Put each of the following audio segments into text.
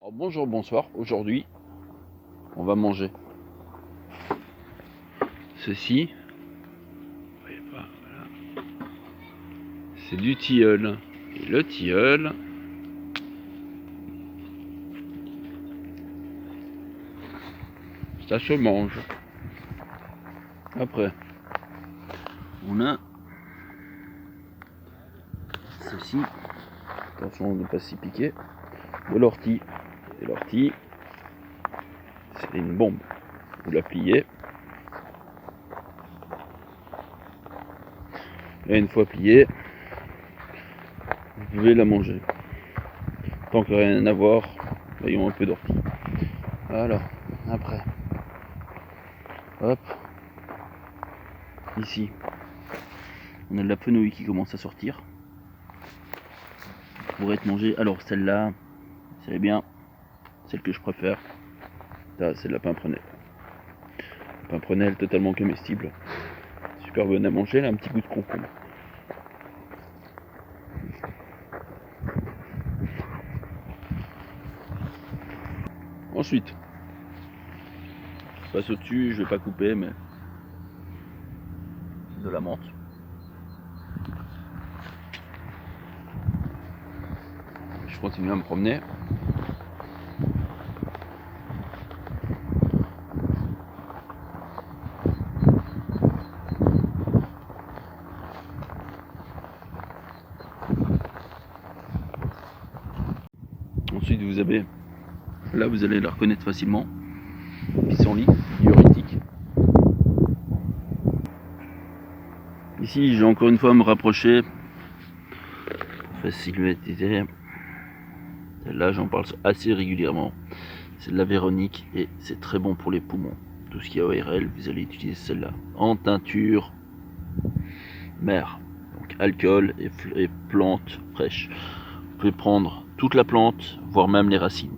Alors, bonjour, bonsoir. Aujourd'hui, on va manger ceci. Vous voyez pas, voilà. C'est du tilleul. Et le tilleul, ça se mange. Après, on a ceci. Attention de ne pas s'y piquer. De l'ortie. Et l'ortie, c'est une bombe. Vous la pliez. Et une fois pliée, vous pouvez la manger. Tant que rien à voir, voyons un peu d'ortie. Alors, après, hop, ici, on a de la fenouil qui commence à sortir. Pour être mangée. Alors celle-là, c'est bien, celle que je préfère. Ça, c'est la pimprenelle. Pimprenelle totalement comestible. Super bonne à manger, elle a un petit goût de concombre. Ensuite, je passe au-dessus, je vais pas couper, mais de la menthe. Je continue à me promener. Ensuite, vous avez, là vous allez la reconnaître facilement, pissenlit, diurétique. Ici, j'ai encore une fois à me rapprocher pour faciliter. Celle-là, j'en parle assez régulièrement. C'est de la Véronique et c'est très bon pour les poumons. Tout ce qui est ORL, vous allez utiliser celle-là. En teinture mère. Donc alcool et plantes fraîches. Vous pouvez prendre toute la plante, voire même les racines.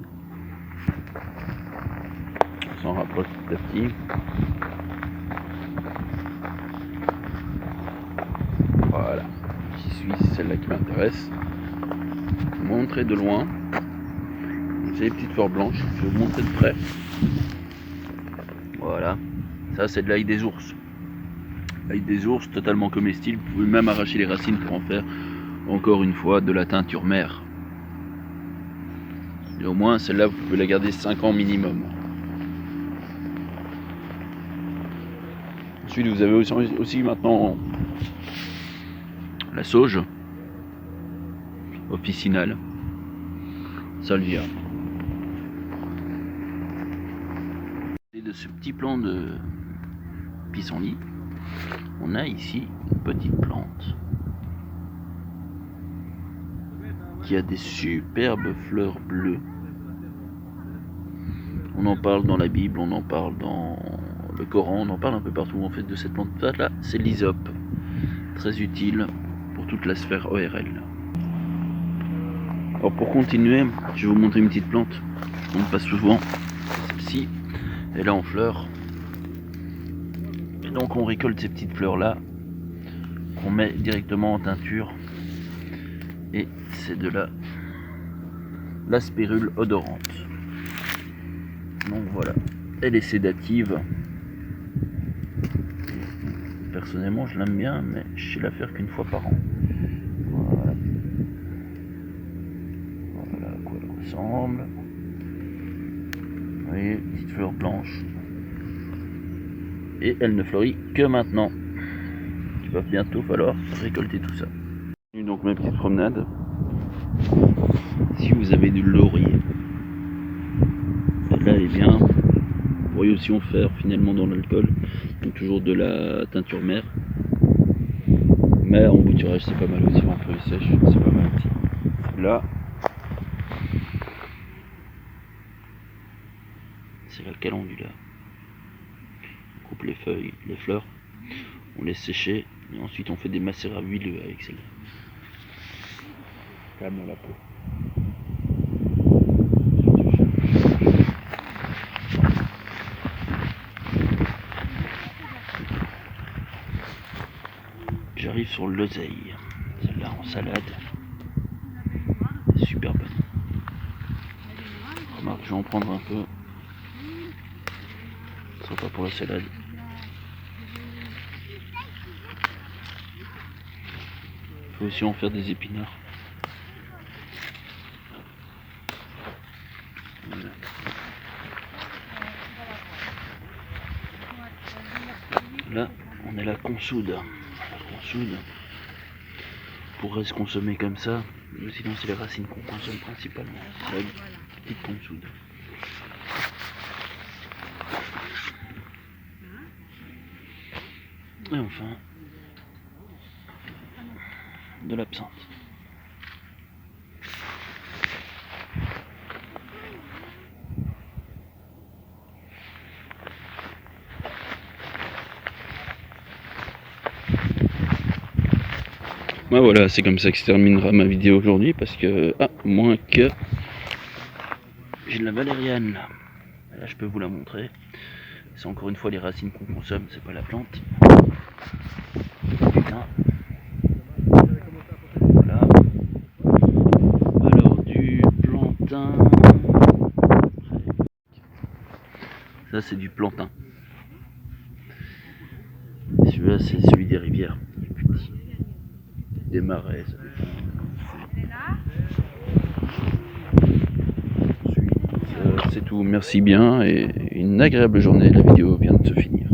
On s'en rapproche petit à petit. Voilà. J'y suis, c'est celle-là qui m'intéresse. Je vais vous montrer de loin. C'est les petites fleurs blanches. Je vais vous montrer de près. Voilà. Ça, c'est de l'ail des ours. L'ail des ours, totalement comestible. Vous pouvez même arracher les racines pour en faire, encore une fois, de la teinture mère. Et au moins, celle-là, vous pouvez la garder 5 ans minimum. Ensuite, vous avez aussi maintenant la sauge officinale, salvia. Et de ce petit plant de pissenlit, on a ici une petite plante qui a des superbes fleurs bleues. On en parle dans la Bible, on en parle dans le Coran, on en parle un peu partout en fait de cette plante là. C'est l'hysope, très utile pour toute la sphère ORL. Alors pour continuer, je vais vous montrer une petite plante qu'on passe souvent. Celle-ci, elle est en fleurs. Et donc on récolte ces petites fleurs là, qu'on met directement en teinture. Et c'est de la spirule odorante. Donc voilà, elle est sédative. Personnellement je l'aime bien, mais je sais la faire qu'une fois par an. Voilà. Voilà à quoi elle ressemble. Vous voyez, petite fleur blanche. Et elle ne fleurit que maintenant. Il va bientôt falloir récolter tout ça. Donc ma petite promenade. Si vous avez du laurier, celle-là est bien. Vous pourriez aussi en faire finalement dans l'alcool. Donc toujours de la teinture mère. Mais en bouturage c'est pas mal aussi, en feuilles sèches, c'est pas mal aussi. Là, c'est la calendula. On coupe les feuilles, les fleurs, on laisse sécher et ensuite on fait des macérats huileux avec celle-là. Calme la peau. J'arrive sur l'oseille, celle-là en salade, super bonne. remarque, je vais en prendre un peu. Ce sera pas pour la salade. Il faut aussi en faire des épinards. Voilà. Là, on est la consoude. La consoude pourrait se consommer comme ça, mais sinon c'est les racines qu'on consomme principalement. C'est la petite consoude. Et enfin, de l'absinthe. Bah voilà, c'est comme ça que se terminera ma vidéo aujourd'hui, parce que, moins que j'ai de la valériane. Là, je peux vous la montrer. C'est encore une fois les racines qu'on consomme, c'est pas la plante. Putain. Voilà. Alors, du plantain. Ça, c'est du plantain. Celui-là, c'est celui des rivières. Il est plus petit. Des marais, ça dépend. C'est tout. Merci bien et une agréable journée. La vidéo vient de se finir.